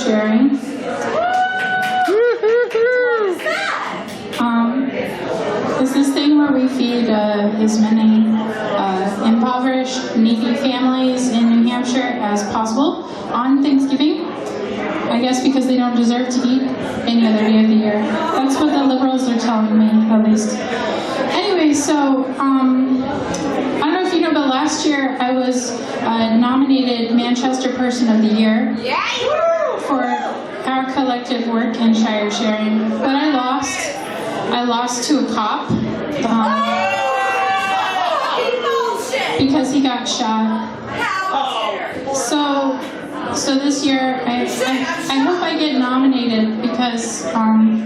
sharing. It's this thing where we feed as many impoverished, needy families in New Hampshire as possible on Thanksgiving. I guess because they don't deserve to eat any other day of the year. That's what the liberals are telling me, at least. Anyway, so I don't know if you know, but last year I was nominated Manchester Person of the Year for our collective work in Shire Sharing, but I lost. I lost to a cop because he got shot. So this year, I hope I get nominated because I'm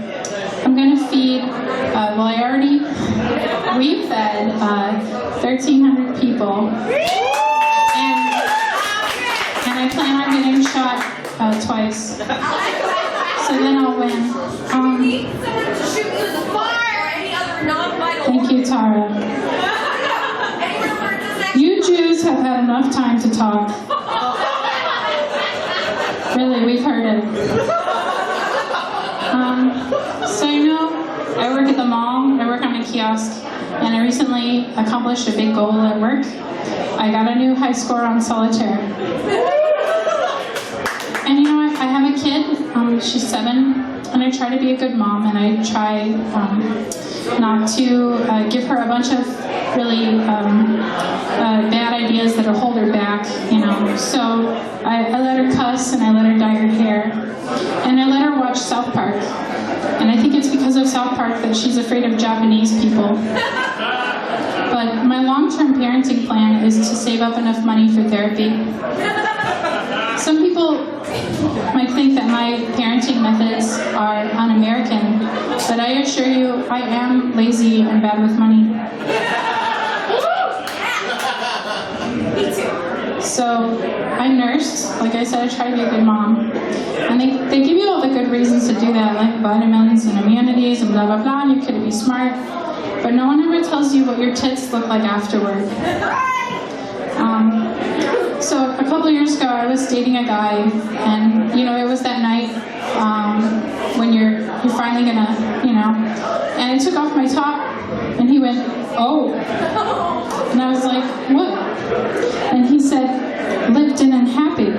going to feed, we fed 1,300 people, and I plan on getting shot twice, so then I'll win. Thank you, Tara. You Jews have had enough time to talk. Really, we've heard it. So you know, I work at the mall, I work on a kiosk, and I recently accomplished a big goal at work. I got a new high score on solitaire. And you know what, I have a kid, she's 7, and I try to be a good mom, and I try not to give her a bunch of really bad ideas that'll hold her back, you know. So I let her cuss, and I let her dye her hair, and I let her watch South Park. And I think it's because of South Park that she's afraid of Japanese people. But my long-term parenting plan is to save up enough money for therapy. Some people might think that my parenting methods are un-American, but I assure you, I am lazy and bad with money. So I nursed, like I said, I try to be a good mom. And they give you all the good reasons to do that, like vitamins and immunities and blah, blah, blah, and you could be smart. But no one ever tells you what your tits look like afterward. So a couple of years ago, I was dating a guy, and you know, it was that night when you're finally gonna, you know, and I took off my top, and he went, "Oh," and I was like, "What?" And he said, "Lipton and happy,"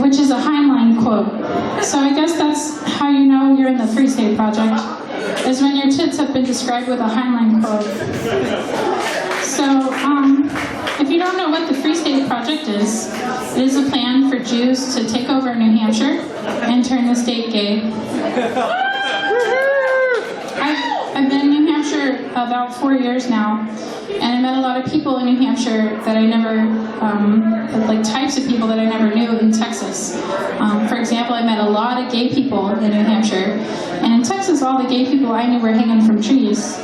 which is a Heinlein quote. So I guess that's how you know you're in the Free State Project, is when your tits have been described with a Heinlein quote. So, if you don't know what the Free State Project is, it is a plan for Jews to take over New Hampshire and turn the state gay. I've been in New Hampshire about 4 years now, and I met a lot of people in New Hampshire that I never, like types of people that I never knew in Texas. For example, I met a lot of gay people in New Hampshire, and in Texas, all the gay people I knew were hanging from trees.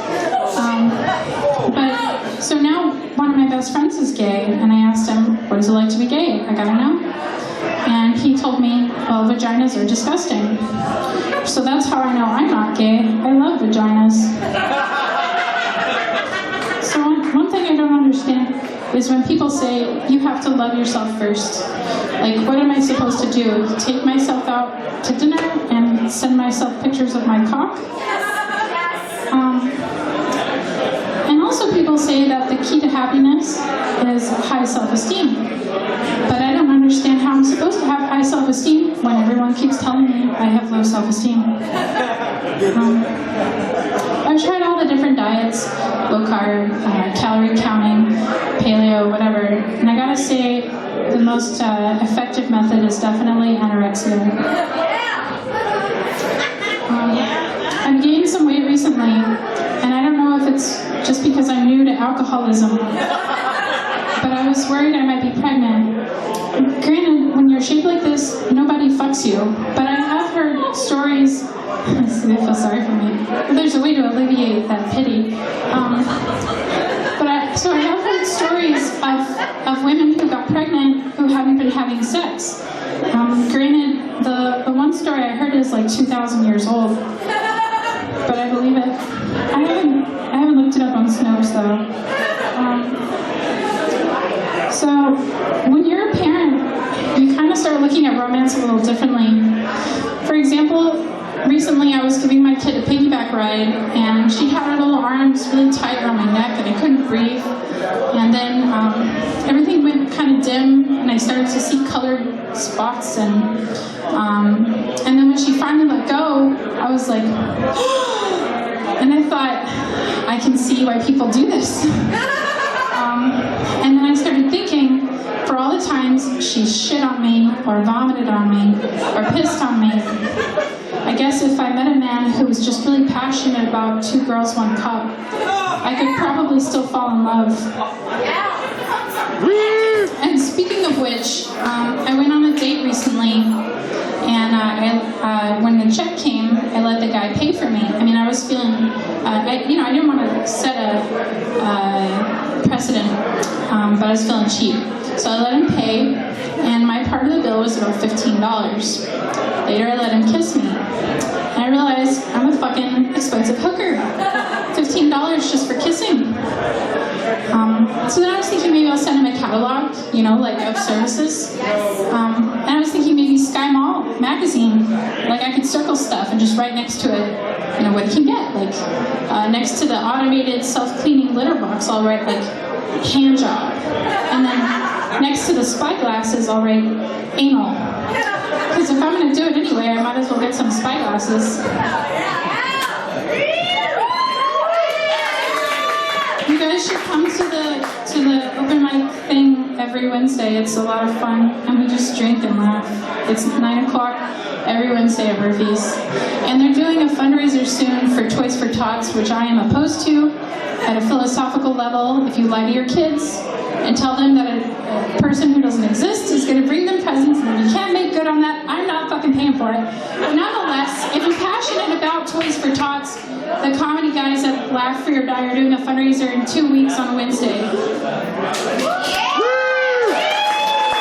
So now one of my best friends is gay, and I asked him, "What is it like to be gay? I gotta know." And he told me, "Well, vaginas are disgusting." So that's how I know I'm not gay. I love vaginas. So one thing I don't understand is when people say, "You have to love yourself first." Like, what am I supposed to do? Take myself out to dinner and send myself pictures of my cock? And also people say that the key to happiness is high self-esteem. But I don't understand how I'm supposed to have high self-esteem when everyone keeps telling me I have low self-esteem. I've tried all the different diets, low carb, calorie counting, paleo, whatever, and I gotta say the most effective method is definitely anorexia. I've gained some weight recently, and I don't know if it's just because I'm new to alcoholism, but I was worried I might be pregnant. Granted, when you're shaped like this, nobody fucks you, but I have heard stories, they feel sorry for me, but there's a way to alleviate that pity. So I have heard stories of women who got pregnant who haven't been having sex. Granted, the one story I heard is like 2,000 years old, but I believe it. I haven't looked it up on Snopes though. So when you're a parent, you kind of started looking at romance a little differently. For example, recently I was giving my kid a piggyback ride, and she had her little arms really tight around my neck, and I couldn't breathe. And then everything went kind of dim, and I started to see colored spots. And then when she finally let go, I was like, and I thought, I can see why people do this. And then I started thinking, for all the times she shit on me, or vomited on me, or pissed on me, I guess if I met a man who was just really passionate about 2 girls, 1 cup, I could probably still fall in love. And speaking of which, I went on a date recently, and when the check came, I let the guy pay for me. I mean, I was feeling, I didn't want to set a precedent, but I was feeling cheap. So I let him pay, and my part of the bill was about $15. Later, I let him kiss me. And I realized I'm a fucking expensive hooker. $15 just for kissing. So then I was thinking maybe I'll send him a catalog, of services. And I was thinking maybe Sky Mall magazine, I could circle stuff and just write next to it, what he can get. Next to the automated self-cleaning litter box, I'll write hand job. And then next to the spyglasses, I'll write anal. Because if I'm going to do it anyway, I might as well get some spyglasses. You guys should come to the open mic thing every Wednesday. It's a lot of fun, and we just drink and laugh. It's 9 o'clock every Wednesday at Murphy's. And they're doing a fundraiser soon for Toys for Tots, which I am opposed to at a philosophical level. If you lie to your kids and tell them that a person who doesn't exist is going to bring them presents and you can't make good on that, I'm not fucking paying for it. But nonetheless, if you're passionate about Toys for Tots, the comedy guys at Laugh for Your Die are doing a fundraiser in 2 weeks on Wednesday.